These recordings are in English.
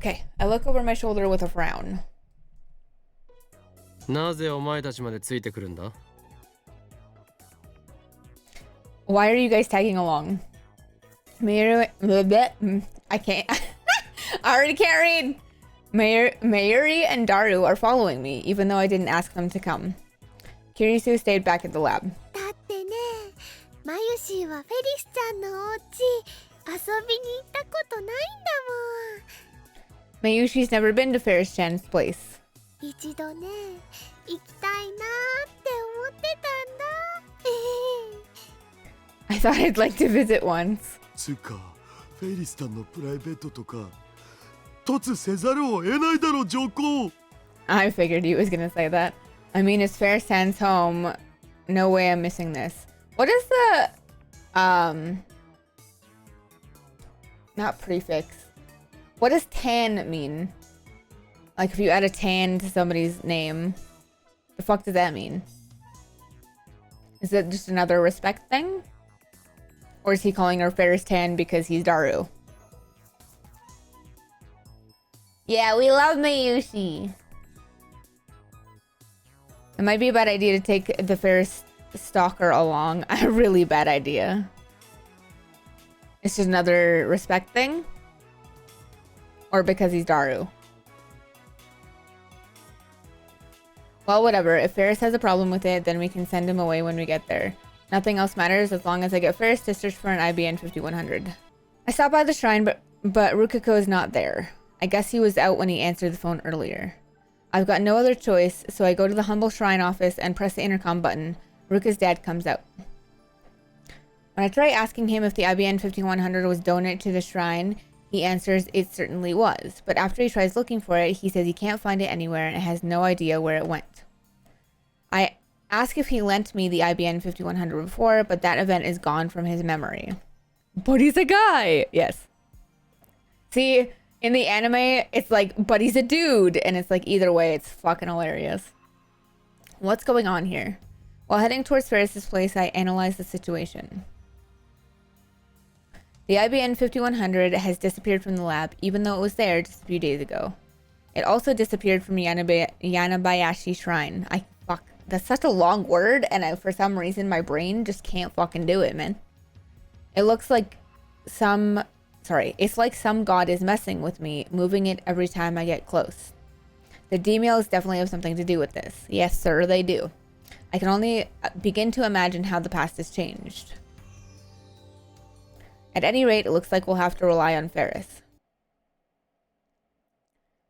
Okay, I look over my shoulder with a frown. なぜお前たちまでついてくるんだ? Why are you guys tagging along? I can't. I already can't read. Mayuri and Daru are following me, even though I didn't ask them to come. Kirisu stayed back at the lab. だってね、マユシーはフェリスちゃんのお家遊びに行ったことないんだもん。 Mayushi's never been to Faris-chan's place. 一度ね、行きたいなって思ってたんだ。I thought I'd like to visit once. つうか、フェリスちゃんのプライベートとか突せざるを得ないだろ、上皇。 I figured he was gonna say that. I mean, it's Faris-chan's home. No way I'm missing this. What is the not prefix? What does tan mean? Like if you add a tan to somebody's name, the fuck does that mean? Is it just another respect thing? Or is he calling her Faris-tan because he's Daru? Yeah, we love Mayushi. It might be a bad idea to take the Faris stalker along. A really bad idea. It's just another respect thing? Or because he's Daru? Well, whatever. If Faris has a problem with it, then we can send him away when we get there. Nothing else matters as long as I get Faris to search for an IBN 5100. I stopped by the shrine, but Rukiko is not there. I guess he was out when he answered the phone earlier. I've got no other choice, so I go to the humble shrine office and press the intercom button. Ruka's dad comes out. When I try asking him if the IBN 5100 was donated to the shrine, he answers it certainly was. But after he tries looking for it, he says he can't find it anywhere and has no idea where it went. I ask if he lent me the IBN 5100 before, but that event is gone from his memory. But he's a guy! Yes. See, in the anime, it's like, but he's a dude! And it's like, either way, it's fucking hilarious. What's going on here? While heading towards Faris' place, I analyze the situation. The IBN 5100 has disappeared from the lab, even though it was there just a few days ago. It also disappeared from Yanabayashi Shrine. That's such a long word, and for some reason my brain just can't fucking do it, man. It looks like it's like some god is messing with me, moving it every time I get close. The D-mails definitely have something to do with this. Yes, sir, they do. I can only begin to imagine how the past has changed. At any rate, it looks like we'll have to rely on Faris.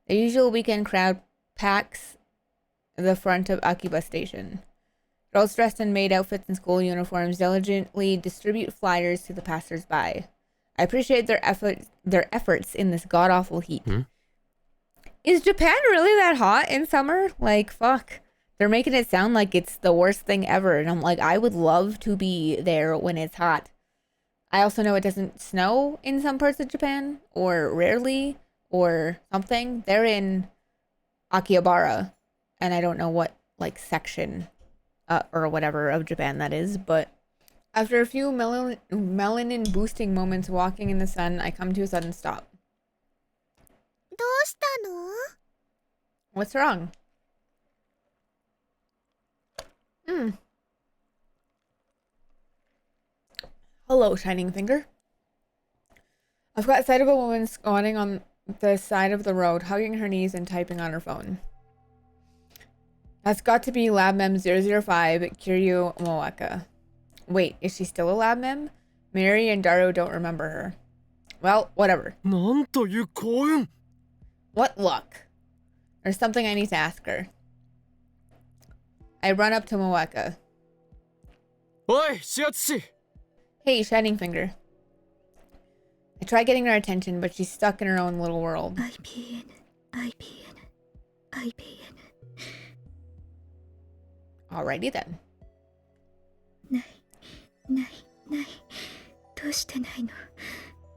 The usual weekend crowd packs the front of Akiba Station. Girls dressed in maid outfits and school uniforms diligently distribute flyers to the passers-by. I appreciate their efforts in this god-awful heat. Is Japan really that hot in summer? Like, fuck. They're making it sound like it's the worst thing ever. And I'm like, I would love to be there when it's hot. I also know it doesn't snow in some parts of Japan, or rarely, or something. They're in Akihabara, and I don't know what, like, section or whatever of Japan that is, but after a few melanin-boosting moments walking in the sun, I come to a sudden stop. どうしたの? What's wrong? Hello, Shining Finger. I've got sight of a woman squatting on the side of the road, hugging her knees and typing on her phone. That's got to be Lab Mem 005, Kiryu Moeka. Wait, is she still a Lab Mem? Mary and Daru don't remember her. Well, whatever. なんという幸運! What luck? There's something I need to ask her. I run up to Moeka. おい、シアツシ! Hey, Shining Finger. I try getting her attention, but she's stuck in her own little world. IBN. Alrighty then. ない。どうしてないの?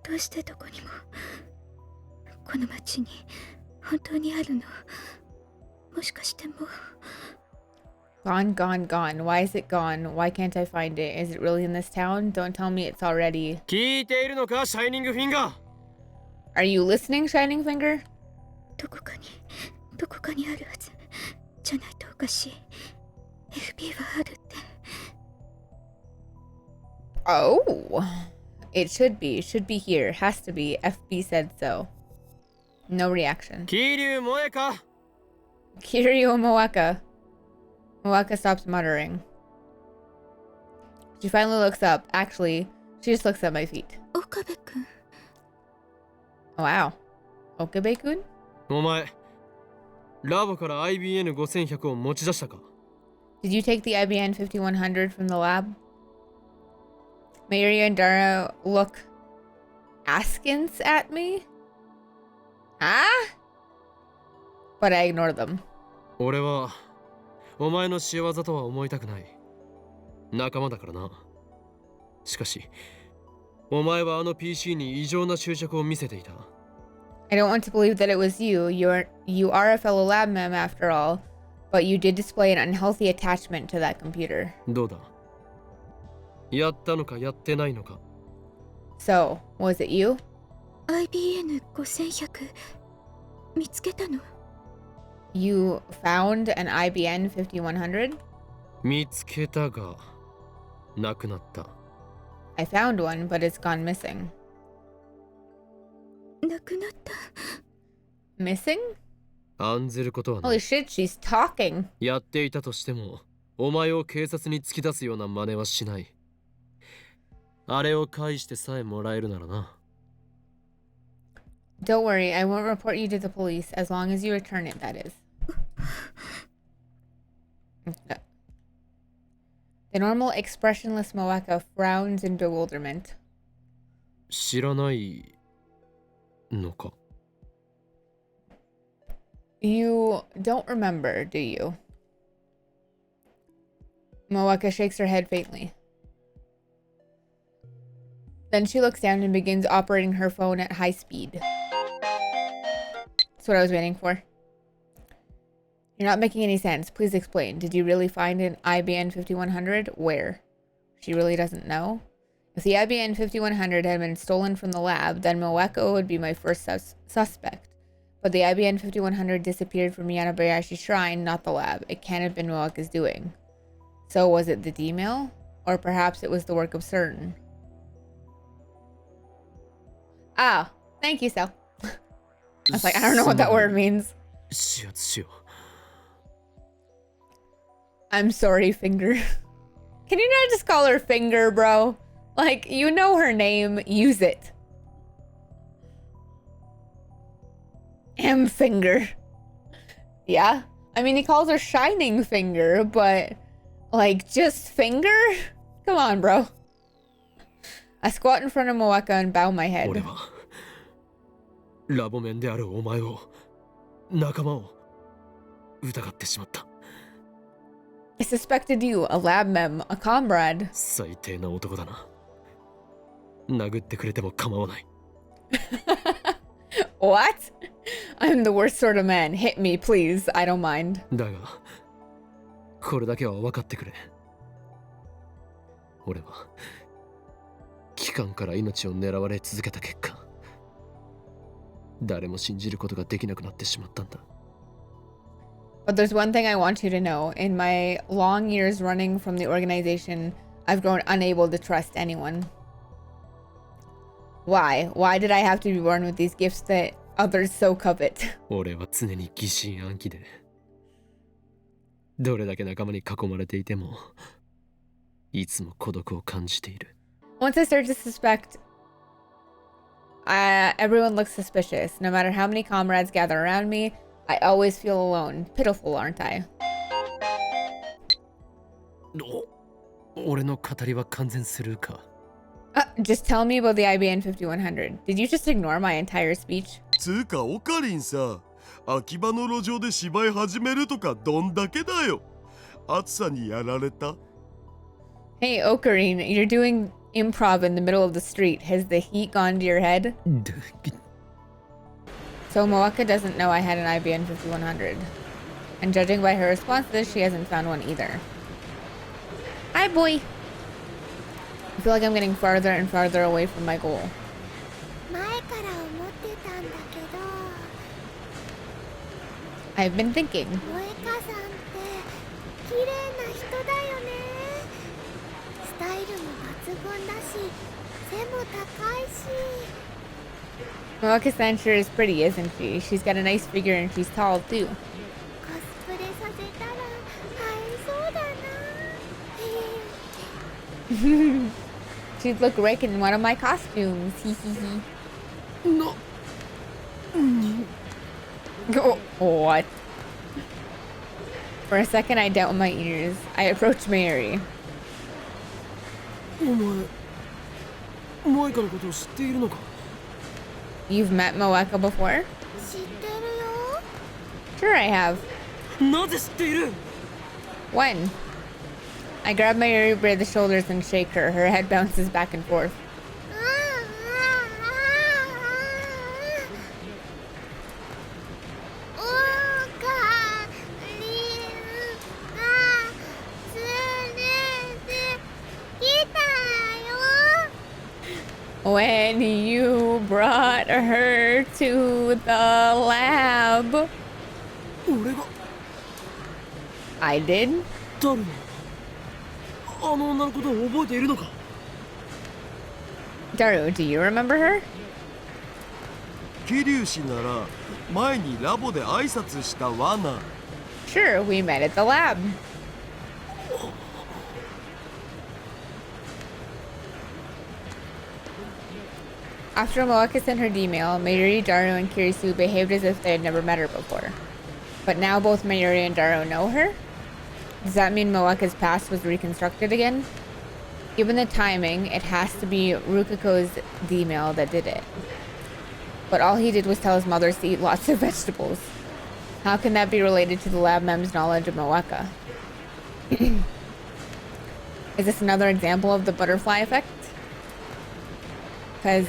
どうしてどこにも? この町に本当にあるの? もしかしてもう? Gone. Why is it gone? Why can't I find it? Is it really in this town? Don't tell me it's already. 聞いているのか、シャイニングフィンガー? Are you listening, Shining Finger? にあるはず。じゃないとおかしい。FB はあるって。Oh, it should be here. Has to be. FB said so. No reaction. 桐生萌えか Kiryu Moeka. Moeka stops muttering. She finally looks up. Actually, she just looks at my feet. 岡部君。 Oh, wow. Okabe-kun? お前ラボから IBN5100 を持ち出したか Did you take the IBN 5100 from the lab? Mayuri and Dara look askance at me? Huh? But I ignore them. 俺はお前の仕業とは思いたくない仲間だからなしかしお前はあの PC に異常な執着を見せていた I don't want to believe that it was you. You are a fellow lab mem after all, but you did display an unhealthy attachment to that computer. どうだやったのかやってないのか So, was it you? IBN5100 見つけたの？ You found an IBN 5100? 見つけたがなくなった I found one, but it's gone missing. なくなった。 Missing? 案ずることはない Holy shit, she's talking. やっていたとしてもお前を警察に突き出すような真似はしないあれを返してさえもらえるならな Don't worry, I won't report you to the police as long as you return it, that is. The normal expressionless Moeka frowns in bewilderment. 知らないのか You don't remember, do you? Moeka shakes her head faintly. Then she looks down and begins operating her phone at high speed. That's what I was waiting for. You're not making any sense. Please explain. Did you really find an IBN 5100? Where? She really doesn't know. If the IBN 5100 had been stolen from the lab, then Moeka would be my first suspect. But the IBN 5100 disappeared from Yanabayashi Shrine, not the lab. It can't have been Moeka's doing. So was it the D-mail? Or perhaps it was the work of CERN? Ah, thank you, Sal. I was like, I don't know what that word means. 視圧しよ I'm sorry, Finger. Can you not just call her Finger, bro? Like, you know her name, use it. M Finger. Yeah? I mean, he calls her Shining Finger, but, like, just Finger? Come on, bro. I squat in front of Moeka and bow my う head. 俺はラボメンであるお前を仲間を疑ってしまった I suspected you, a lab mem, a comrade. 最低な男だな殴ってくれても構わない What? I'm the worst sort of man. Hit me, please. I don't mind. だがこれだけは分かってくれ俺は機関から命を狙われ続けた結果誰も信じることができなくなってしまったんだ But there's one thing I want you to know. In my long years running from the organization, I've grown unable to trust anyone. Why? Why did I have to be born with these gifts that others so covet? 俺は常に疑心暗鬼でどれだけ仲間に囲まれていてもいつも孤独を感じている Once I start to suspect, everyone looks suspicious. No matter how many comrades gather around me, I always feel alone. Pitiful, aren't I? 俺の語りは完全スルーか Just tell me about the IBN 5100. Did you just ignore my entire speech? つうかオカリンさ秋葉の路上で芝居始めるとかどんだけだよ暑さにやられた Hey, Ocarine, you're doing improv in the middle of the street. Has the heat gone to your head? So Moeka doesn't know I had an IBN 5100. And judging by her response to this, she hasn't found one either. Hi, boy! I feel like I'm getting farther and farther away from my goal. 前から思ってたんだけど。I've been thinking. 萌香さんって綺麗な人だよね。スタイルも抜群だし背も高いし。 Moeka-san sure is pretty, isn't she? She's got a nice figure and she's tall too. コスプレさせたら映えそうだな。 She'd look great in one of my costumes. Hee hee hee. な Oh, what? For a second, I doubt my ears. I approach Mary. お前萌香のことを知っているのか You've met Moeka before? 知ってるよ。 Sure, I have. なぜ知っている When? I grab Mary by the shoulders and shake her. Her head bounces back and forth. おかりが連れてきたよ。 When you brought her to the lab, 俺が I did? 誰のあの女のことを覚えているのか Daru, do you remember her? 桐生氏なら前にラボで挨拶したわな。 Sure, we met at the lab. After Moeka sent her email, Mayuri, Daru, and Kirisu behaved as if they had never met her before. But now both Mayuri and Daru know her? Does that mean Moeka's past was reconstructed again? Given the timing, it has to be Rukako's email that did it. But all he did was tell his mother to eat lots of vegetables. How can that be related to the lab mem's knowledge of Moeka? Is this another example of the butterfly effect? Because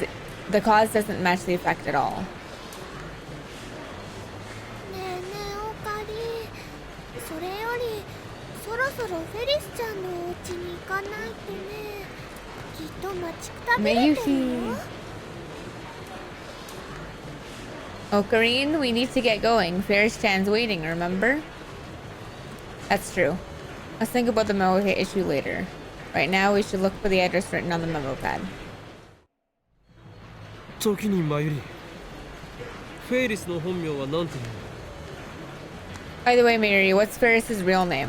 the cause doesn't match the effect at all. ねえねえおかり。それよりそろそろフェリスちゃんのお家に行かないとね。きっと待ちくたびれてるよ。 Ocarine, we need to get going. Faris-chan's waiting, remember? That's true. Let's think about the Moeka issue later. Right now, we should look for the address written on the memo pad. 時にマユリフェイリスの本名は何ていうの By the way, Mary, what's Faris' real name?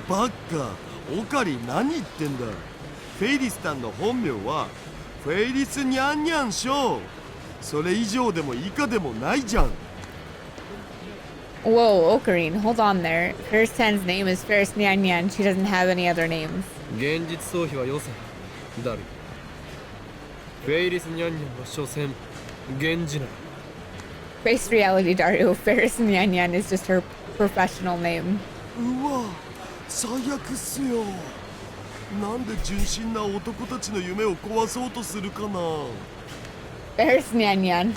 バッカ、オカリ何言ってんだ。フェイリスさんの本名はフェイリスニャンニャンショー。それ以上でも以下でもないじゃん。 Whoa, Ocarine, hold on there. Faris-chan's name is Faris Nyan Nyan. She doesn't have any other names. 現実逃避はよせダルフェイリスニャンニャンは所詮源氏名 Face reality, Daru. Faris Nyan Nyan is just her professional name. うわ、最悪っすよ。なんで純真な男たちの夢を壊そうとするかな。 Faris Nyan Nyan.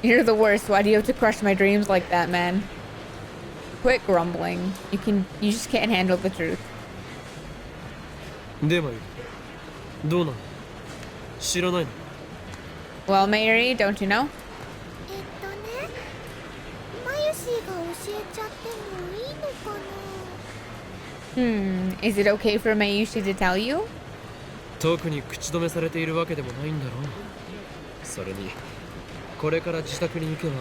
You're the worst. Why do you have to crush my dreams like that, man? Quit grumbling. You just can't handle the truth. でマユリどうなの知らないの Well, Mayuri, don't you know? マユシーが教えちゃってもいいのかな。 Is it okay for Mayushi to tell you? 特に口止めされているわけでもないんだろうそれにこれから自宅に行けば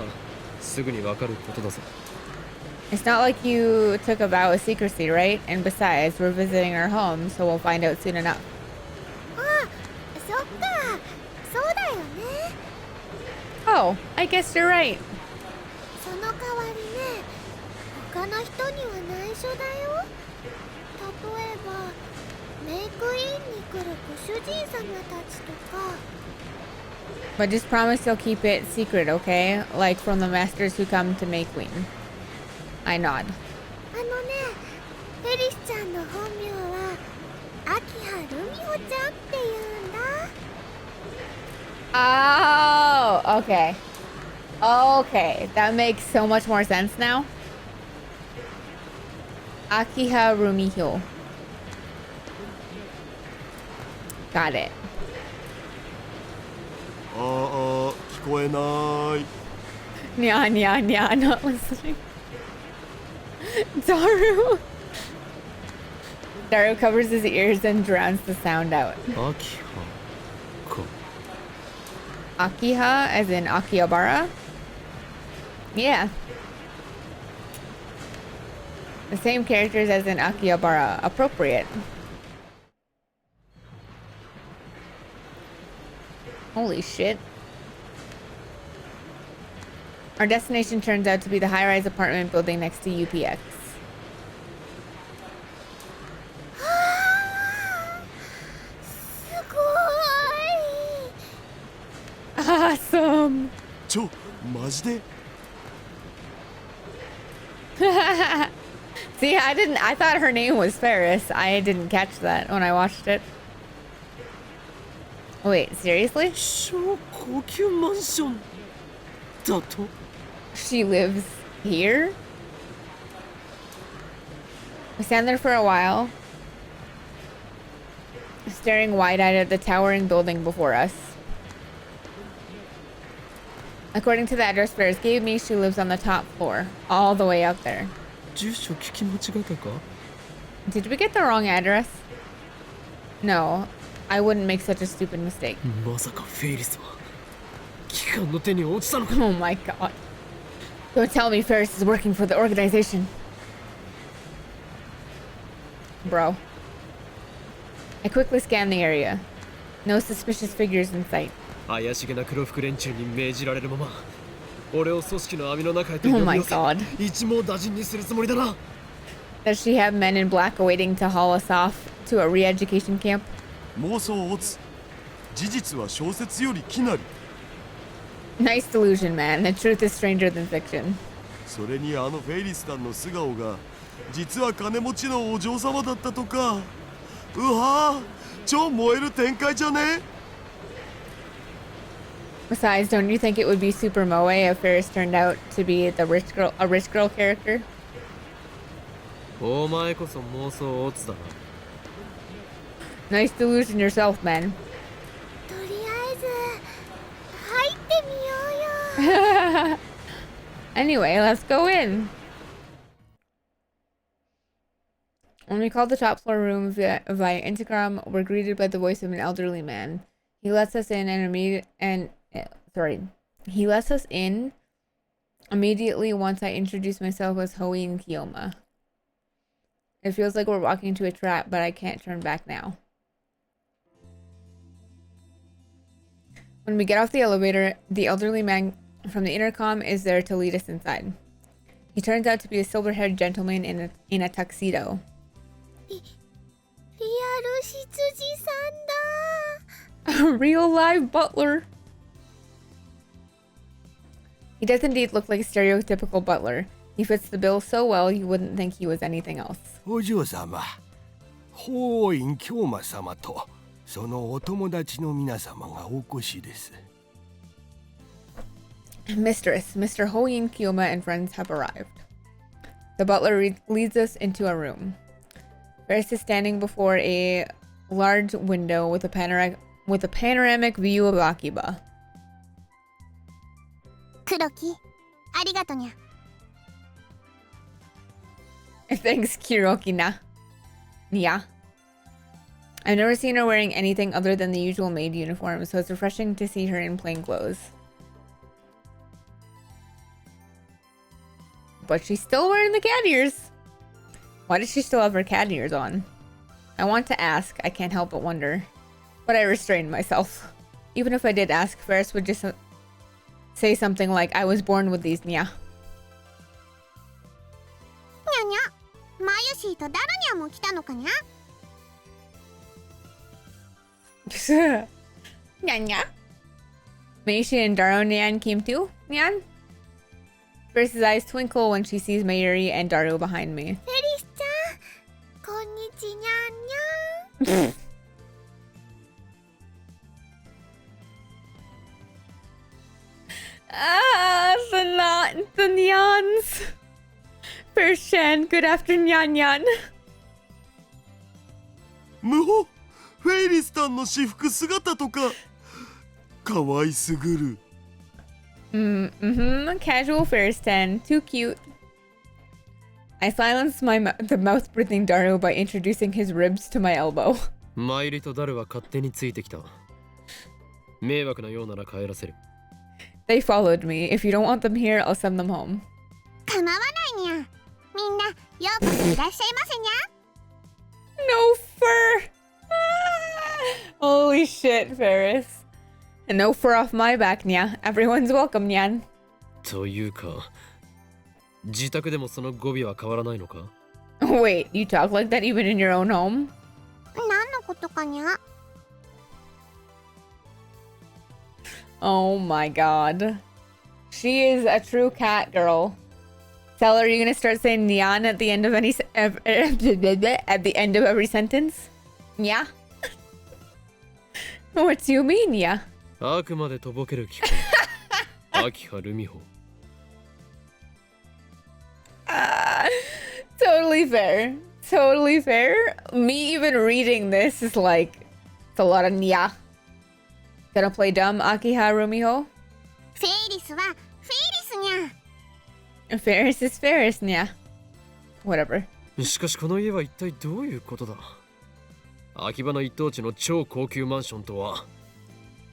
すぐにわかることだぞ It's not like you took a vow of secrecy, right? And besides, we're visiting our home, so we'll find out soon enough. あ、そっか。そうだよね。 Oh, I guess you're right. その代わりね、他の人には内緒だよ。例えばメイクインに来るご主人様たちとか。 But just promise you'll keep it secret, okay? Like from the masters who come to make queen. I nod. あのね、フェリスちゃんの本名は秋葉ルミホちゃんっていうんだ。 Oh, okay. Okay, that makes so much more sense now. Akiha Rumiho. Got it. ああ、聞こえない。Nya, nya, nya, not listening. Daru. Daru covers his ears and drowns the sound out. 秋葉か Akiha, as in Akihabara? Yeah. The same characters as in Akihabara. Appropriate. Holy shit. Our destination turns out to be the high-rise apartment building next to UPX. すごい Awesome. マジで See, I thought her name was Faris. I didn't catch that when I watched it. Wait, seriously? 超高級マンションだと She lives here? We stand there for a while, staring wide-eyed at the towering building before us. According to the address Faris gave me, she lives on the top floor, all the way up there. 住所聞き間違えたか Did we get the wrong address? No, I wouldn't make such a stupid mistake. まさかフェイリスは機関の手に落ちたのか Oh my god. Don't tell me Faris is working for the organization. Bro. I quickly scan the area. No suspicious figures in sight. 怪しげな黒服連中に命じられるまま俺を組織の網の中へと Oh 呼び my 寄せ god. 一網打尽にするつもりだな Does she have men in black awaiting to haul us off to a re-education camp? 妄想オツ事実は小説よりきなり Nice delusion, man. The truth is stranger than fiction. それにフェイリスタンの素顔が実は金持ちのお嬢様だったとかうわー超燃える展開じゃね Besides, don't you think it would be super moe if Faris turned out to be a rich girl character? お前こそ妄想オツだな Nice delusion yourself, man. とりあえず入ってみようよ Anyway, let's go in. When we call the top floor room via intercom, we're greeted by the voice of an elderly man. He lets us in He lets us in immediately once I introduce myself as Hoin Kiyoma. It feels like we're walking into a trap, but I can't turn back now. When we get off the elevator, the elderly man from the intercom is there to lead us inside. He turns out to be a silver-haired gentleman in a tuxedo. リアル執事さんだ A real live butler. He does indeed look like a stereotypical butler. He fits the bill so well you wouldn't think he was anything else. お嬢様、法院京馬様とそのお友達の皆様がお越しです。Mistress, Mr. Hoyin Kiyoma and friends have arrived. The butler leads us into a room. Faris is standing before a large window with a panoramic view of Akiba. 黒木ありがとにゃ Thanks, Kirokina. Yeah. I've never seen her wearing anything other than the usual maid uniform, so it's refreshing to see her in plain clothes. But she's still wearing the cat ears. Why does she still have her cat ears on? I want to ask, I can't help but wonder. But I restrained myself. Even if I did ask, Faris would just say something like, I was born with these, nya. にゃにゃマユシーとダルニャも来たのかにゃ Nya. Meishi and Daru Nyan came too, Nyan? Faris' eyes twinkle when she sees Mayuri and Daru behind me. フェリスちゃんこんにちにゃんにゃん Ah, the Nyans. Faris-chan, good afternoon, Nyan. 無法フェイリスタンの私服姿とかかわいすぐる Casual Faris 10. Too cute. I silenced the mouth-breathing Daru by introducing his ribs to my elbow. マイリとダルは勝手についてきた。迷惑なようなら帰らせる。They followed me. If you don't want them here, I'll send them home. 構わないにゃ。みんなようこそいらっしゃいませにゃ。 No fur! Holy shit, Faris. And no fur off my back, nya. Everyone's welcome, nyan. というか、自宅でもその語尾は変わらないのか？ Wait, you talk like that even in your own home? 何のことかにゃ。 Oh my god. She is a true cat girl. Tell her you're gonna start saying nyan at the end of at the end of every sentence? Yeah? What do you mean, yeah? あくまでとぼける気か。秋葉ルミホ。Totally fair. Totally fair. Me even reading this is like, it's a lot of nya. Gonna play dumb, Akiha Rumiho? フェイリスはフェイリスにゃ。 Faris is Faris, nya. Whatever. しかしこの家は一体どういうことだ？秋葉の一等地の超高級マンションとは。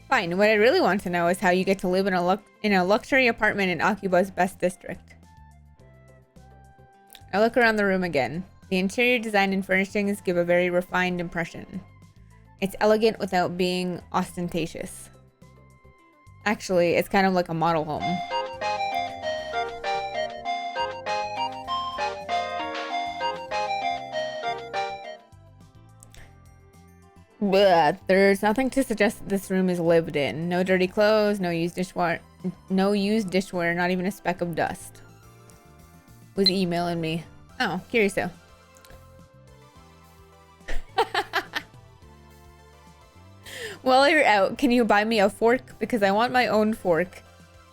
Fine, what I really want to know is how you get to live in a luxury apartment in Akiba's best district. I look around the room again. The interior design and furnishings give a very refined impression. It's elegant without being ostentatious. Actually, it's kind of like a model home. But there's nothing to suggest that this room is lived in. No dirty clothes, no used dishware, not even a speck of dust. Who's emailing me? Oh, Kirito. While you're out, can you buy me a fork? Because I want my own fork.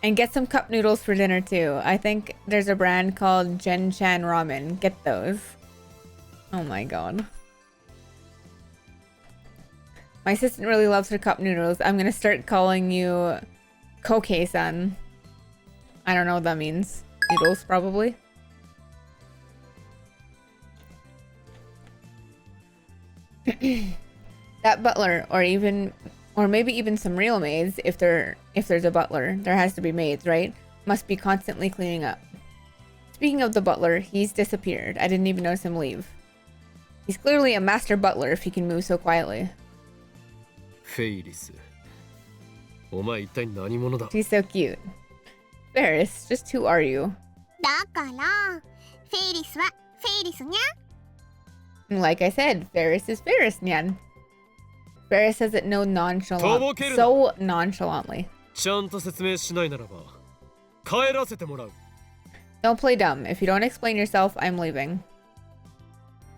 And get some cup noodles for dinner too. I think there's a brand called Gen Chan Ramen. Get those. Oh my god. My assistant really loves her cup noodles. I'm gonna start calling you Koke-san. I don't know what that means. Noodles, probably. That butler, or maybe even some real maids, if there's a butler, there has to be maids, right? Must be constantly cleaning up. Speaking of the butler, he's disappeared. I didn't even notice him leave. He's clearly a master butler if he can move so quietly. フェイリス。お前一体何者だ？ She's so cute. Faris, just who are you? だからフェイリスはフェイリスにゃ。 Like I said, Faris is Faris, nyan. Faris says it so nonchalantly. ちゃんと説明しないならば帰らせてもらう。 Don't play dumb. If you don't explain yourself, I'm leaving.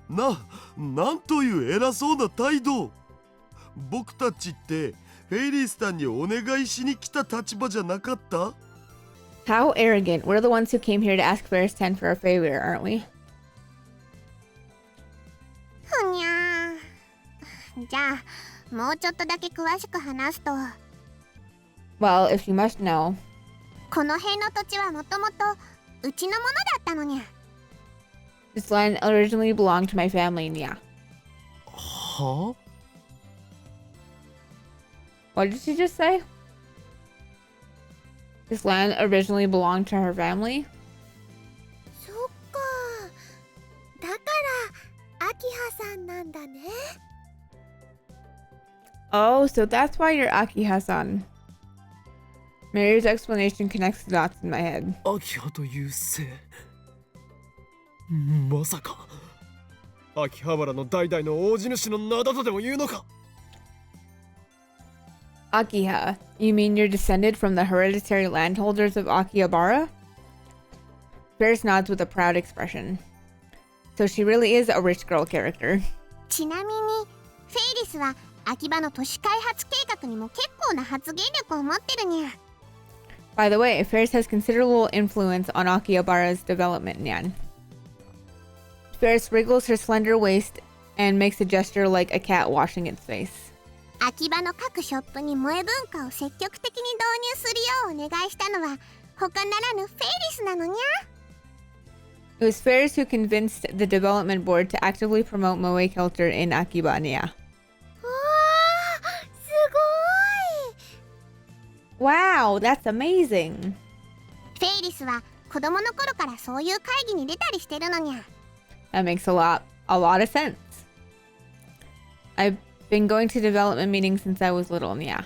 なんという偉そうな態度。僕たちってフェイリスさんにお願いしに来た立場じゃなかった？ How arrogant. We're the ones who came here to ask Faris 10 for a favor, aren't we? ふにゃー。じゃあもうちょっとだけ詳しく話すと、 Well, if you must know. この辺の土地はもともとうちのものだったのにゃ。 This land originally belonged to my family, Nya. はあ？ What did she just say? This land originally belonged to her family? そっか。だからアキハさんなんだね。 Oh, so that's why you're Akiha-san. Mary's explanation connects the dots in my head. 秋葉という姓。まさか秋葉原の代々の大地主の名だとでも言うのか？ Akiha, you mean you're descended from the hereditary landholders of Akihabara? Faris nods with a proud expression. So she really is a rich girl character. ちなみにフェイリスは秋葉の都市開発計画にも結構な発言力を持ってるにゃ。 By the way, Faris has considerable influence on Akihabara's development, Nyan. Faris wriggles her slender waist and makes a gesture like a cat washing its face. 秋葉の各ショップに萌え文化を積極的に導入するようお願いしたのは他ならぬフェイリスなのにゃ。 It was Faris who convinced the development board to actively promote Moe culture in Akiba, Nia. わー、すごい。 Wow, that's amazing. フェイリスは子供の頃からそういう会議に出たりしてるのにゃ。 That makes a lot of sense. I've been going to development meetings since I was little, yeah.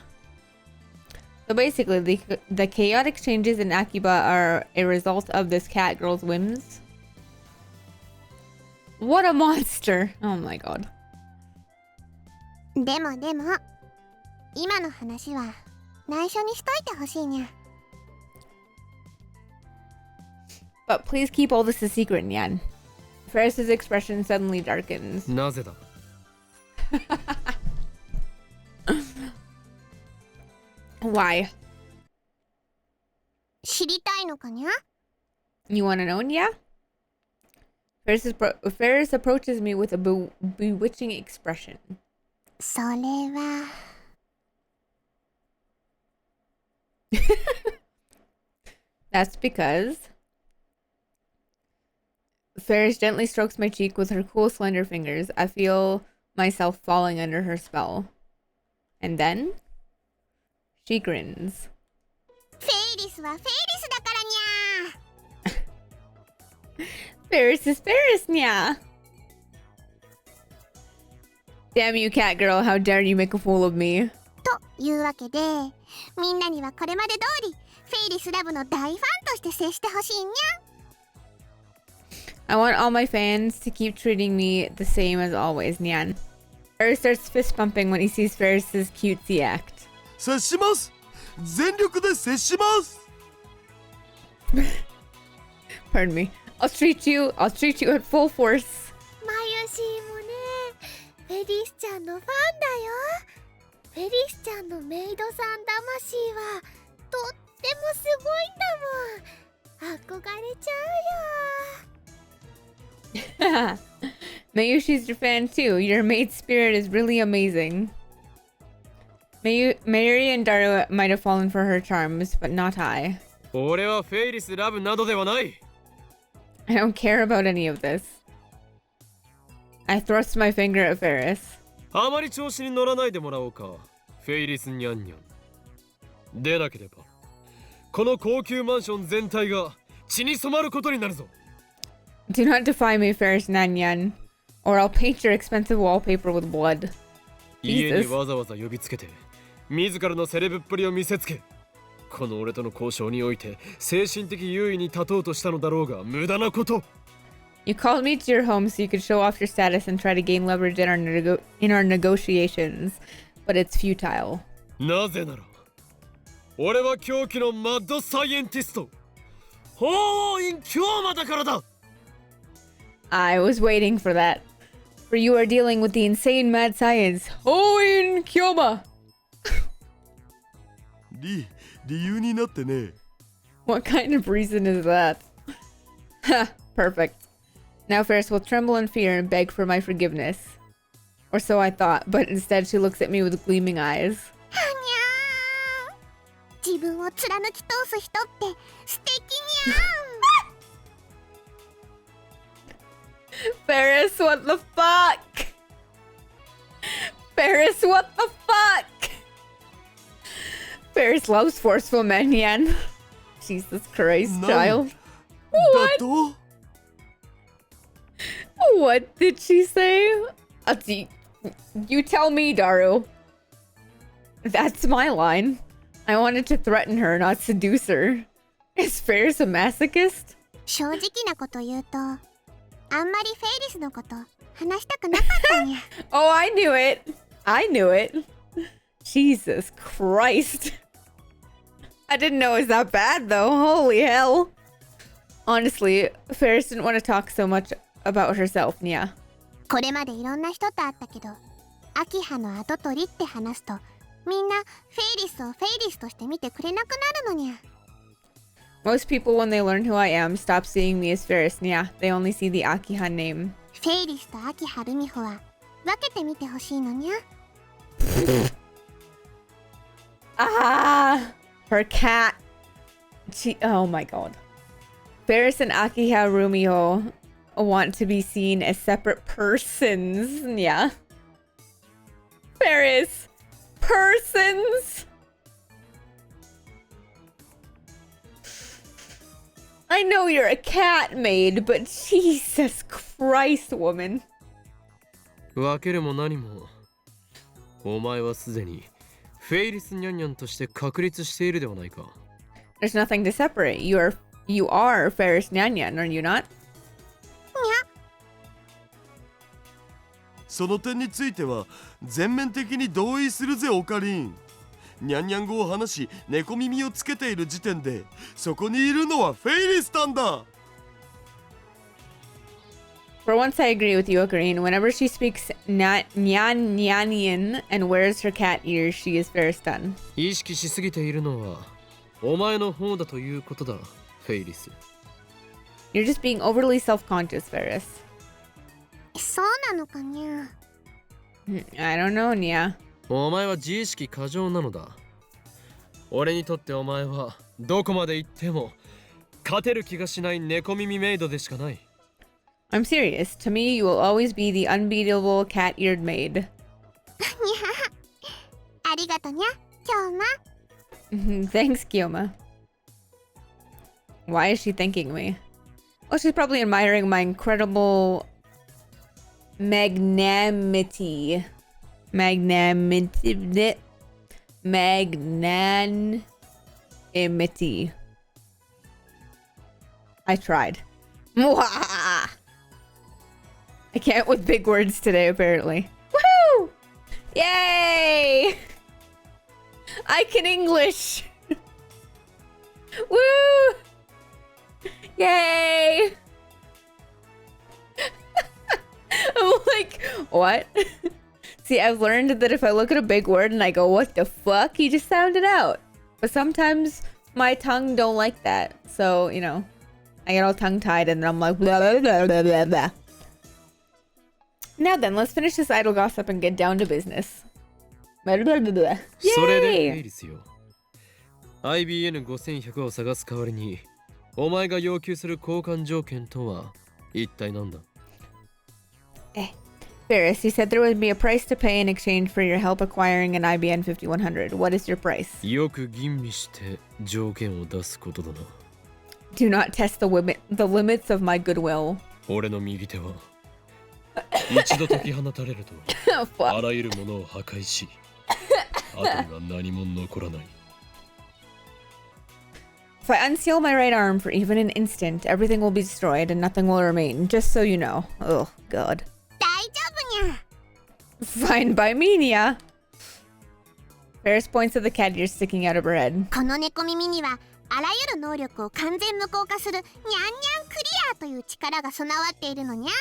So basically, the chaotic changes in Akiba are a result of this cat girl's whims. What a monster! Oh my god. でも今の話は内緒にしといてほしいにゃ。 But please keep all this a secret, Nyan. Faris's expression suddenly darkens. なぜだ Why? 知りたいのかにゃ。 You want to know, Nya? Faris approaches me with a bewitching expression. それは That's because Faris gently strokes my cheek with her cool, slender fingers. I feel myself falling under her spell. And then she grins. フェイリスはフェイリスだからにゃ。 Faris is Faris, nya. Damn you, cat girl. How dare you make a fool of me. というわけでみんなにはこれまで通りフェイリスラブの大ファンとして接してほしいにゃ。 I want all my fans to keep treating me the same as always, Nyan. Faris starts fist pumping when he sees Faris's cutesy act. 接します。全力で接します。 Pardon me. I'll treat you at full force. マユシーもねフェリスちゃんのファンだよ。フェリスちゃんのメイドさん魂はとってもすごいんだもん。憧れちゃうよ。 Mayushi's your fan too. Your maid spirit is really amazing. Mayuri and Daru might have fallen for her charms, but not I. 俺はフェイリスラブなどではない I don't care about any of this. I thrust my finger at Faris. あまり調子に乗らないでもらおうかフェイリスニャンニャンでなければこの高級マンション全体が血に染まることになるぞ Do not defy me, Faris Nanyan, or I'll paint your expensive wallpaper with blood. 家にわざわざ呼びつけて自らのセレブっぷりを見せつけこの俺との交渉において精神的優位に立とうとしたのだろうが無駄なこと You called me to your home so you could show off your status and try to gain leverage in our negotiations, but it's futile. なぜなら俺は狂気のマッドサイエンティスト法院京馬だからだ I was waiting for that. For you are dealing with the insane mad science. Hoin Kyoma! 理由になってね。 What kind of reason is that? Ha! Perfect. Now Faris will tremble in fear and beg for my forgiveness. Or so I thought, but instead she looks at me with gleaming eyes. はにゃー。自分を貫き通す人って素敵にゃー。 Faris, what the fuck? Faris, what the fuck? Faris loves forceful men, Yan. Jesus Christ, child. だ What? と What did she say? You tell me, Daru. That's my line. I wanted to threaten her, not seduce her. Is Faris a masochist? 正直なこと言うとあんまりフェイリスのこと話したくなかったにゃ。 Oh, I knew it. I knew it. Jesus Christ. I didn't know it was that bad, though. Holy hell. Honestly, Faris didn't want to talk so much about herself, Nia. これまでいろんな人と会ったけど秋葉の跡取りって話すとみんなフェイリスをフェイリスとして見てくれなくなるのにゃ。 Most people, when they learn who I am, stop seeing me as Faris, Nia. They only see the Akiha name. フェイリスと秋葉ルミホは分けてみてほしいのにゃ。Ah! Her cat. Oh my god. Faris and Akiha Rumio want to be seen as separate persons. Yeah. Faris. Persons. I know you're a cat maid, but Jesus Christ, woman. 分けるも何もお前はすでにフェイリスニャンニャンとして確立しているではないか。 There's nothing to separate. You are Faris Nyanyan, are you not? その点については全面的に同意するぜオカリン。ニャンニャン語を話し猫耳をつけている時点でそこにいるのはフェイリスタンだ。 For once, I agree with you, Ocarine. Whenever she speaks Nyanyanian and wears her cat ears, she is Faristan. 意識しすぎているのはお前の方だということだ、フェイリス。 You're just being overly self-conscious, Faris. そうなのかにゃ。 I don't know, Nya. お前は自意識過剰なのだ。俺にとってお前はどこまで行っても勝てる気がしない猫耳メイドでしかない。 I'm serious. To me, you will always be the unbeatable cat-eared maid. にゃ。ありがとにゃ、今日も。 Thanks, Kyoma. Why is she thanking me? Oh, she's probably admiring my incredible magnanimity. Magnanimity. I tried. Mwah! I can't with big words today, apparently. Woohoo! Yay! I can English! Woo! Yay! I'm like, what? See, I've learned that if I look at a big word and I go, what the fuck? You just sound it out. But sometimes my tongue don't like that. So, you know, I get all tongue-tied and I'm like, blah, blah, blah, blah, blah, blah. Now then, let's finish this idle gossip and get down to business. Blah, blah, blah, blah. それでフ Yay! ェイリスよ。IBN5100 を探す代わりにお前が要求する交換条件とは一体なんだ。 Faris, you said there would be a price to pay in exchange for your help acquiring an IBN 5100. What is your price? よく吟味して条件を出すことだな。 Do not test the limits of my goodwill. 俺の右手は一度解き放たれると Oh, fuck. あらゆるものを破壊し、後には何も残らない。 If I unseal my right arm for even an instant, everything will be destroyed and nothing will remain. Just so you know. Oh, God. 大丈夫にゃ。 Fine by me, Nia. Faris points at the cat ears sticking out of her head. この猫耳にはあらゆる能力を完全無効化するニャンニャンクリアという力が備わっているのにゃ。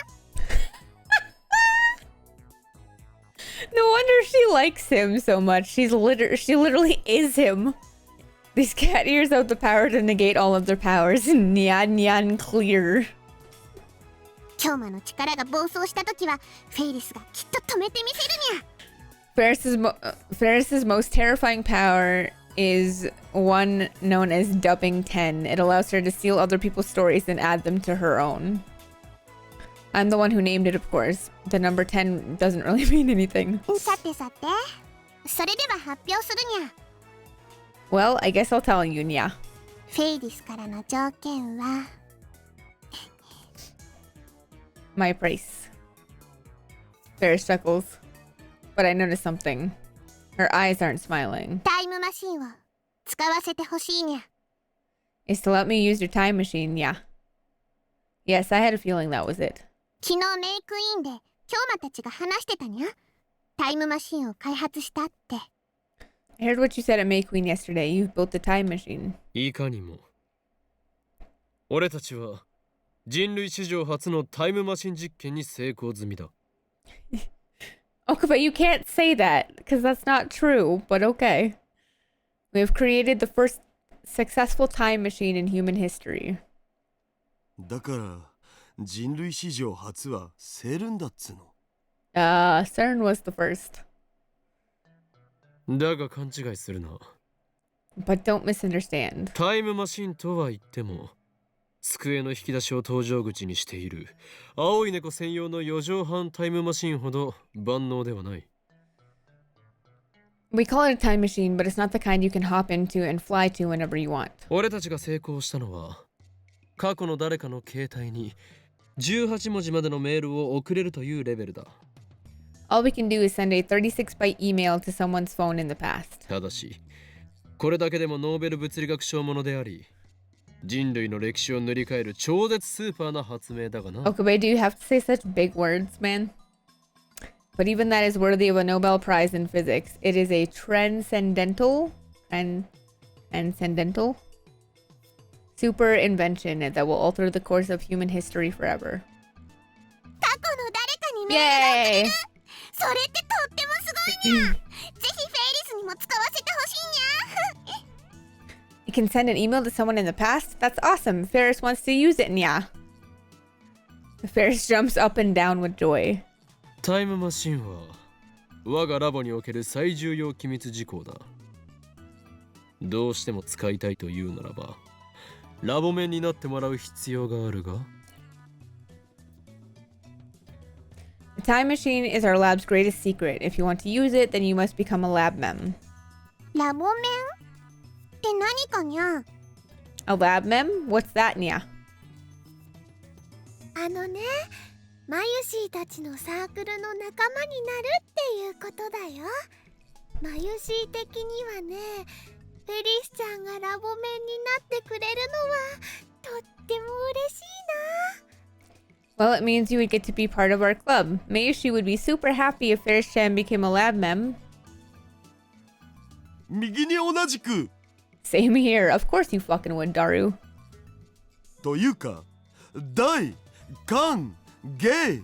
No wonder she likes him so much. She literally is him. These cat ears have the power to negate all of their powers. Nyan nyan clear. 今日もの力が暴走したときはフェイリスがきっと止めてみせるにゃ。 Faris's most terrifying power is one known as dubbing 10. It allows her to steal other people's stories and add them to her own. I'm the one who named it, of course. The number 10 doesn't really mean anything. さてさて、それでは発表するにゃ。 Well, I guess I'll tell you, Nya. フェイリスからの条件は My price. Faris chuckles. But I notice something. Her eyes aren't smiling. タイムマシンを使わせてほしいにゃ。 Is to let me use your time machine, yeah. Yes, I had a feeling that was it. 昨日メイクインで京馬たちが話してたにゃ。タイムマシンを開発したって。 I heard what you said at May Queen yesterday. You've built the time machine. いかにも俺たちは人類史上初のタイムマシン実験に成功済みだ。 Okay, but you can't say that, because that's not true, but okay. We have created the first successful time machine in human history. だから人類史上初はセルンだっつの。 CERN was the first. だが勘違いするな。But don't misunderstand. タイムマシンとは言っても机の引き出しを搭乗口にしている青い猫専用の4畳半タイムマシンほど万能ではない。 We call it a time machine, but it's not the kind you can hop into and fly to whenever you want. 俺たちが成功したのは過去の誰かの携帯に18文字までのメールを送れるというレベルだ。 All we can do is send a 36-byte email to someone's phone in the past. ただしこれだけでもノーベル物理学賞ものであり人類の歴史を塗り替える超絶スーパーな発明だがな。 Okabe, do you have to say such big words, man? But even that is worthy of a Nobel Prize in physics. It is a transcendental super invention that will alter the course of human history forever. 過去の誰かにメール Yay! それってとってもすごいにゃぜひフェイリスにも使わせてほしいにゃ You can send an email to someone in the past? That's awesome. Faris wants to use it, nya. Faris jumps up and down with joy. タイムマシンは我がラボにおける最重要機密事項だ。どうしても使いたいというならばラボ面になってもらう必要があるが。 The time machine is our lab's greatest secret. If you want to use it, then you must become a lab mem. ラボメンって何かにゃ A lab mem? What's that, nya? あのねマユシーたちのサークルの仲間になるっていうことだよ。マユシー的にはねフェリスちゃんがラボメンになってくれるのはとっても嬉しいな。 Well, it means you would get to be part of our club. Mayushi would be super happy if Faris-chan became a lab mem. 右に同じく Same here. Of course you fucking would, Daru. というか大歓迎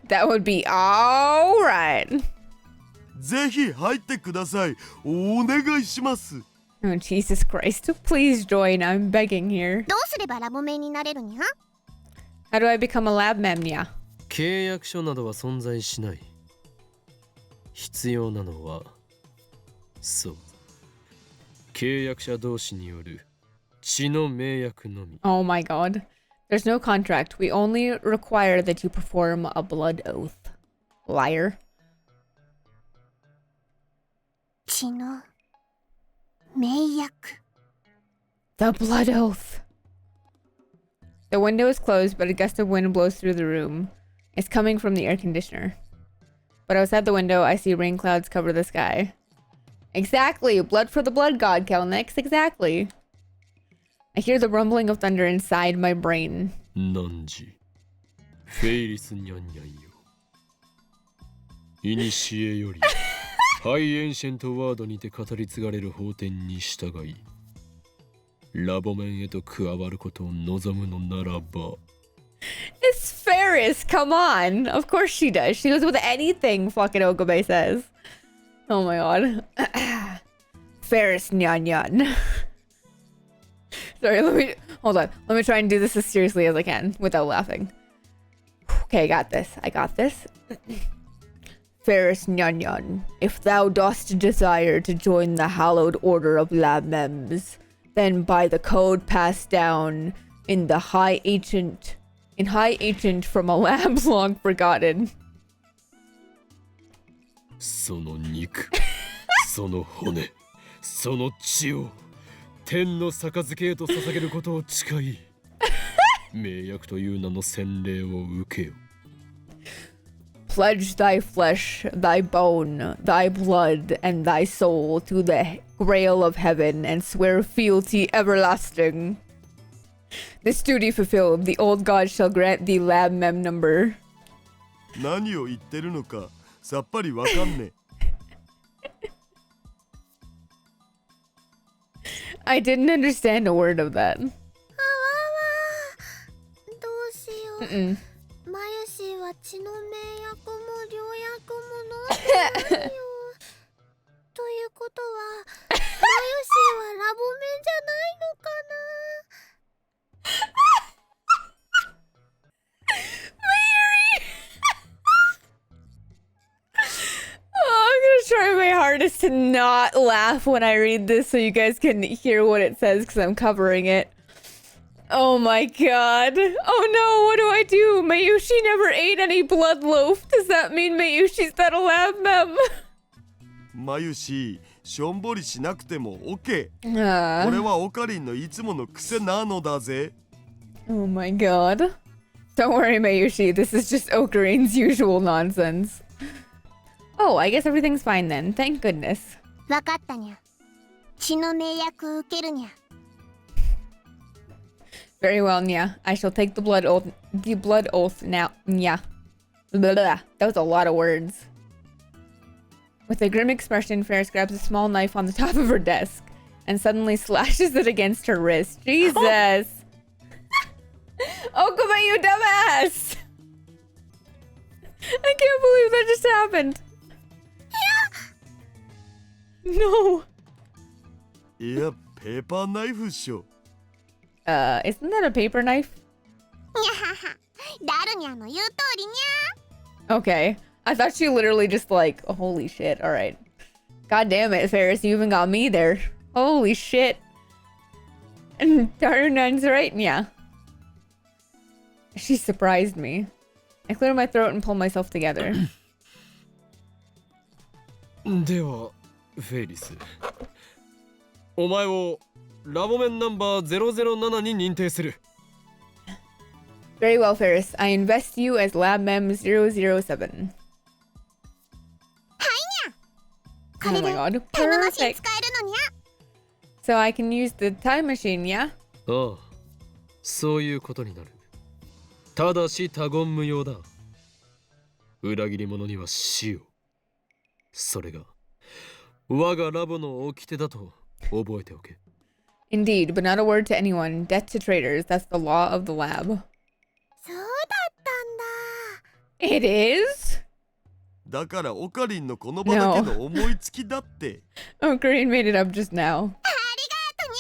That would be alright. ぜひ入ってください。お願いします。 Oh, Jesus Christ. Please join. I'm begging here. どうすればラボメンになれるにゃ How do I become a lab mem, nya? 契約書などは存在しない。必要なのはそう契約者同士による血の盟約のみ。 Oh my god. There's no contract. We only require that you perform a blood oath. Liar. 血の盟約 The blood oath. The window is closed, but a gust of wind blows through the room. It's coming from the air conditioner. But outside the window, I see rain clouds cover the sky. Exactly! Blood for the blood god, Kelnix. Exactly. I hear the rumbling of thunder inside my brain. 何時フェイリスニャンニャンよ。いにしえよりハイエンシェントワードにて語り継がれる法典に従いラボ面へと加わることを望むのならば。 It's Faris! Come on! Of course she does. She goes with anything fucking Okabe says. Oh my god. Faris nyan nyan. Sorry, hold on. Let me try and do this as seriously as I can without laughing. Okay, I got this. Faris nyan nyan, if thou dost desire to join the hallowed order of lab mems, then by the code passed down in high ancient from a lab long forgotten. その肉その骨その血を天の杯へと捧げることを誓い盟約という名の洗礼を受けよ。 Pledge thy flesh, thy bone, thy blood, and thy soul to the grail of heaven, and swear fealty everlasting. This duty fulfilled, the old god shall grant thee lab mem number. 何を言ってるのかさっぱりわかんねえ。I didn't understand a word of that. あわわどうしよう Mm-mm. マユシーは血の盟約も良薬も飲んでないよということはマユシーはラボメンじゃないのかな Oh, I'm gonna try my hardest hardest to not laugh when I read this so you guys can hear what it says because I'm covering it. Oh my god. Oh no, what do I do? Mayushi never ate any blood loaf. Does that mean Mayushi's not a lab mem? まゆししょんぼりしなくても OK これ Uh, はオカリンのいつもの癖なのだぜ oh my god. Don't worry, Mayushi. This is just Okarin's usual nonsense. Oh, I guess everything's fine then. Thank goodness. わかったにゃ。血の迷惑受けるにゃ。 Very well, Nya. I shall take the blood oath now. Nya. Blah, blah. That was a lot of words. With a grim expression, Faris grabs a small knife on the top of her desk and suddenly slashes it against her wrist. Jesus! Okuma, you dumbass! I can't believe that just happened. No. いやペーパーナイフっしょ Isn't that a paper knife? にゃはは。ダルニャの言う通りにゃ。 Okay. I thought she literally just like, oh, holy shit. All right. God damn it, Faris. You even got me there. Holy shit. And Darunan's right. Yeah. She surprised me. I clear my throat and pull myself together. ではフェリス、お前をラボメンナンバー007に認定する。 Very well, Faris. I invest you as Lab Mem 007. こ Oh れ my で god. タイムマシン Perfect. 使えるのにゃ。 So I can use the time machine, yeah? ああ、そういうことになる。ただし他言無用だ。裏切り者には死を。それが我がラボの掟だと覚えておけ。 Indeed, but not a word to anyone. Death to traitors. That's the law of the lab. そうだったんだ。 It is? だからオカリンのこの場だけの思いつきだって Oh, Green made it up just now. ありがとに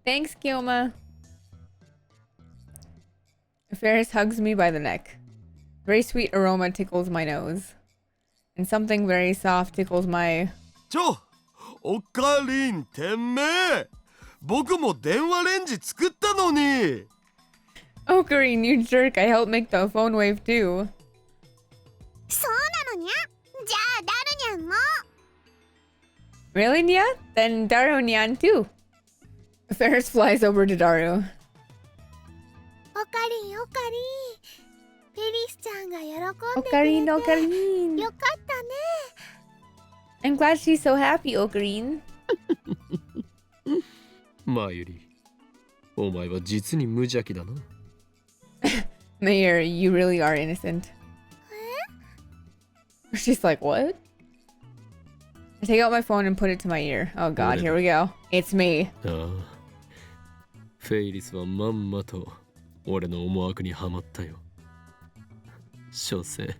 ゃー。 Thanks, Kyoma. Faris hugs me by the neck. Very sweet aroma tickles my nose. And something very soft tickles my... オカリンてめえ僕も電話レンジ作ったのに Oh, Green, you jerk. I helped make the phone wave too. そうなのにゃ。じゃあダルニャンも。 Really, Nya? Then Daru Nyan too. Faris flies over to Daru. オカリンオカリン。フェリスちゃんが喜んでくれ Okarin, て Okarin. よかったね。 I'm glad she's so happy, Okarin. マユリ、お前は実に無邪気だな。 Mayor, you really are innocent. She's like, what? I take out my phone and put it to my ear. Oh god, here we go. It's me. ああ、フェイリスはまんまと俺の思惑にはまったよ。所詮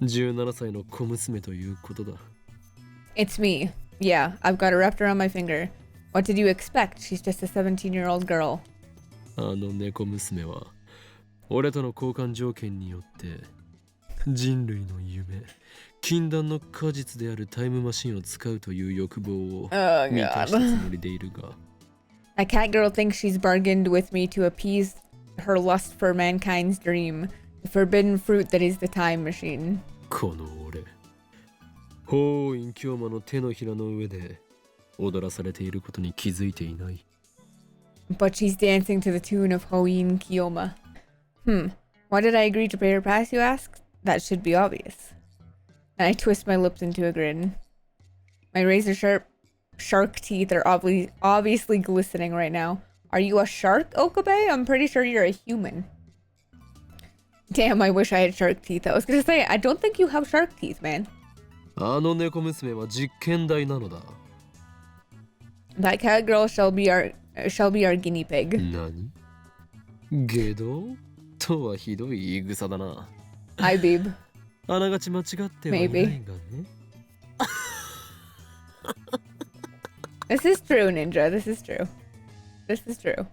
17歳の小娘ということだ。 It's me. Yeah, I've got it wrapped around my finger. What did you expect? She's just a 17-year-old girl. あの猫娘は俺との交換条件によって人類の夢、禁断の果実であるタイムマシンを使うという欲望を Oh 満た god. したつもりでいるが、 A cat girl thinks she's bargained with me to appease her lust for mankind's dream, the forbidden fruit that is the time machine. この俺、法院京馬の手のひらの上で踊らされていることに気づいていない。 But she's dancing to the tune of Hoin Kiyoma. Why did I agree to pay her pass, you ask? That should be obvious. And I twist my lips into a grin. My razor-sharp shark teeth are obviously glistening right now. Are you a shark, Okabe? I'm pretty sure you're a human. Damn, I wish I had shark teeth. I was gonna say, I don't think you have shark teeth, man. あの猫娘は実験台なのだ。 That cat girl shall be our guinea pig. 何？ゲドとはひどい言い草だな。Hi, babe. あながち間違ってはいないがね。 This is true, Ninja. This is true. This is true.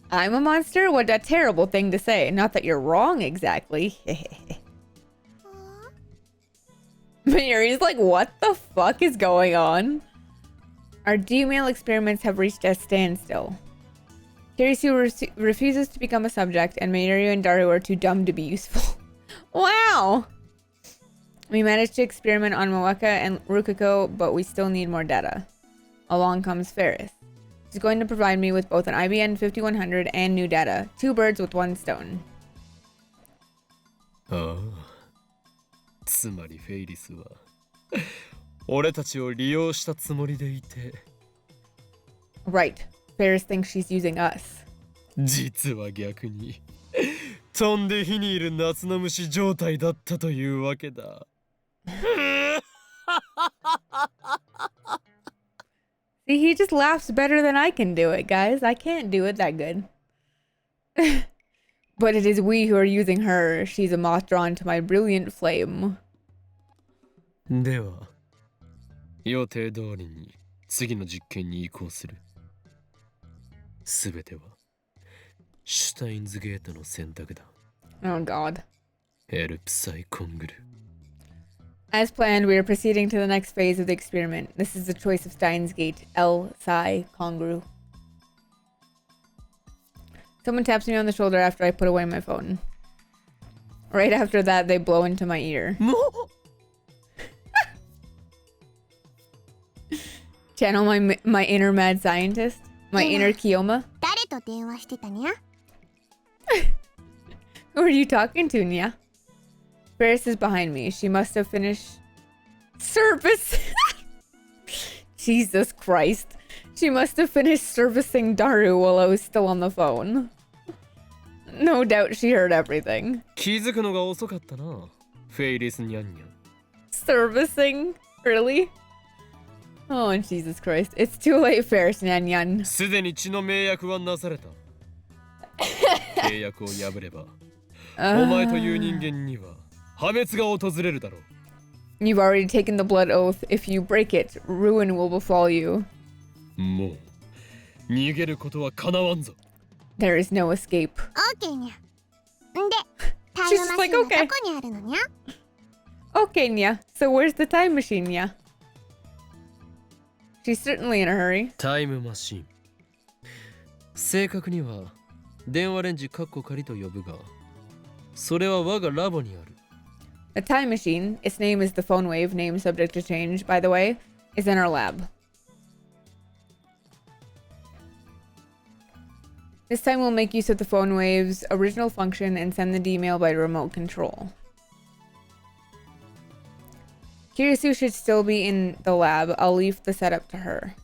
I'm a monster? What a terrible thing to say. Not that you're wrong exactly. Yuri's like, what the fuck is going on? Our Gmail experiments have reached a standstill. Kirisu refuses to become a subject, and Mayuri and Daru are too dumb to be useful. Wow! We managed to experiment on Moeka and Rukiko, but we still need more data. Along comes Faris. He's going to provide me with both an IBN 5100 and new data. 2 birds with 1 stone. ああ、つまりフェイリスは俺たちを利用したつもりでいて。Right. Faris thinks she's using us. 実は逆に飛んで火にいる夏の虫状態だったというわけだ。See, he just laughs better than I can do it, guys. I can't do it that good. But it is we who are using her. She's a moth drawn to my brilliant flame. では、予定通りに次の実験に移行する。すべてはシュタインズゲートの選択だ。Oh god. エルプサイコングル。As planned, we are proceeding to the next phase of the experiment. This is the choice of Steins Gate, L, Psi, Congru. Someone taps me on the shoulder after I put away my phone. Right after that, they blow into my ear. Channel my inner mad scientist. My inner Kiyoma. 誰と電話してたにゃ？ Who are you talking to, Nya? Faris is behind me. She must have finished service. Jesus Christ. She must have finished servicing Daru while I was still on the phone. No doubt she heard everything. 気づくのが遅かったな。フェイリスニャンニャン。Servicing? Really? Oh, Jesus Christ. It's too late, Faris Nyan Yan. すでに血の迷約はなされた。契約を破れば、お前という人間には破滅が訪れるだろう。You've already taken the blood oath. If you break it, ruin will befall you. もう逃げることは叶わんぞ。There is no escape. オーケーにゃ。んで、タイ She's ム just マシ like, ンは okay. どこにあるのにゃ？ Okay, Nya. So where's the time machine, Nya? She's certainly in a hurry. タイムマシン。正確には電話レンジカッコ仮と呼ぶが、それは我がラボにある。The time machine, its name is the phone wave, name subject to change, by the way, is in our lab. This time we'll make use of the phone wave's original function and send the D-mail by remote control. Kirisu should still be in the lab. I'll leave the setup to her.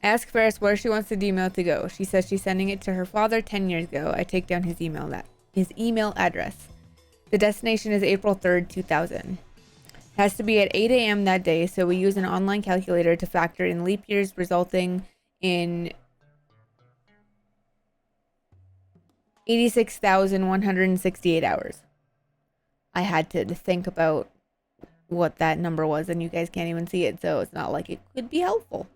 I ask Faris where she wants the D-mail to go. She says she's sending it to her father 10 years ago. I take down his email address. The destination is April 3rd, 2000. It has to be at 8 a.m. that day, so we use an online calculator to factor in leap years, resulting in 86,168 hours. I had to think about what that number was, and you guys can't even see it, so it's not like it could be helpful.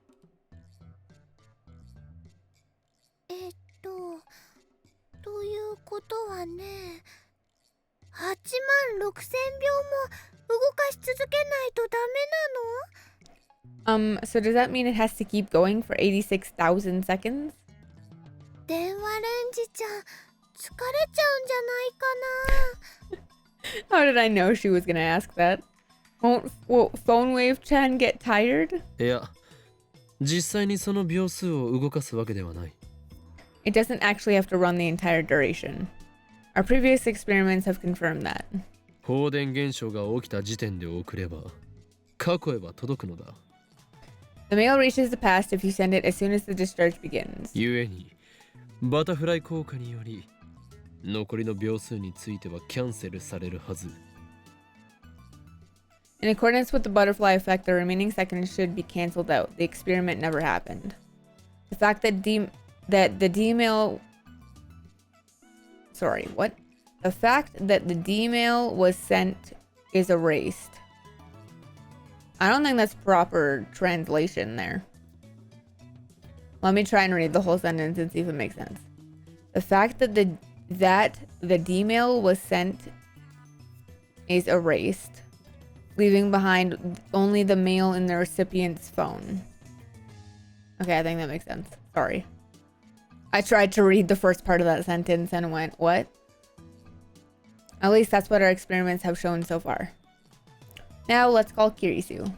ということはね、86,000秒も動かし続けないとダメなの？ So does that mean it has to keep going for 86,000 seconds? 電話レンジちゃん、疲れちゃうんじゃないかな？ How did I know she was gonna ask that? Won't Phone Wave Chan get tired? いや、実際にその秒数を動かすわけではない。It doesn't actually have to run the entire duration. Our previous experiments have confirmed that. 放電現象が起きた時点で送れば、過去へは届くのだ。The mail reaches the past if you send it as soon as the discharge begins. ゆえに、バタフライ効果により、残りの秒数についてはキャンセルされるはず。In accordance with the butterfly effect, the remaining seconds should be cancelled out. The experiment never happened. The fact that the D-mail... Sorry, what? The fact that the D-mail was sent is erased. I don't think that's proper translation there. Let me try and read the whole sentence and see if it makes sense. The fact that the D-mail was sent is erased. leaving behind only the mail in the recipient's phone. Okay, I think that makes sense. Sorry. I tried to read the first part of that sentence and went, what? At least that's what our experiments have shown so far. Now let's call Kirisu.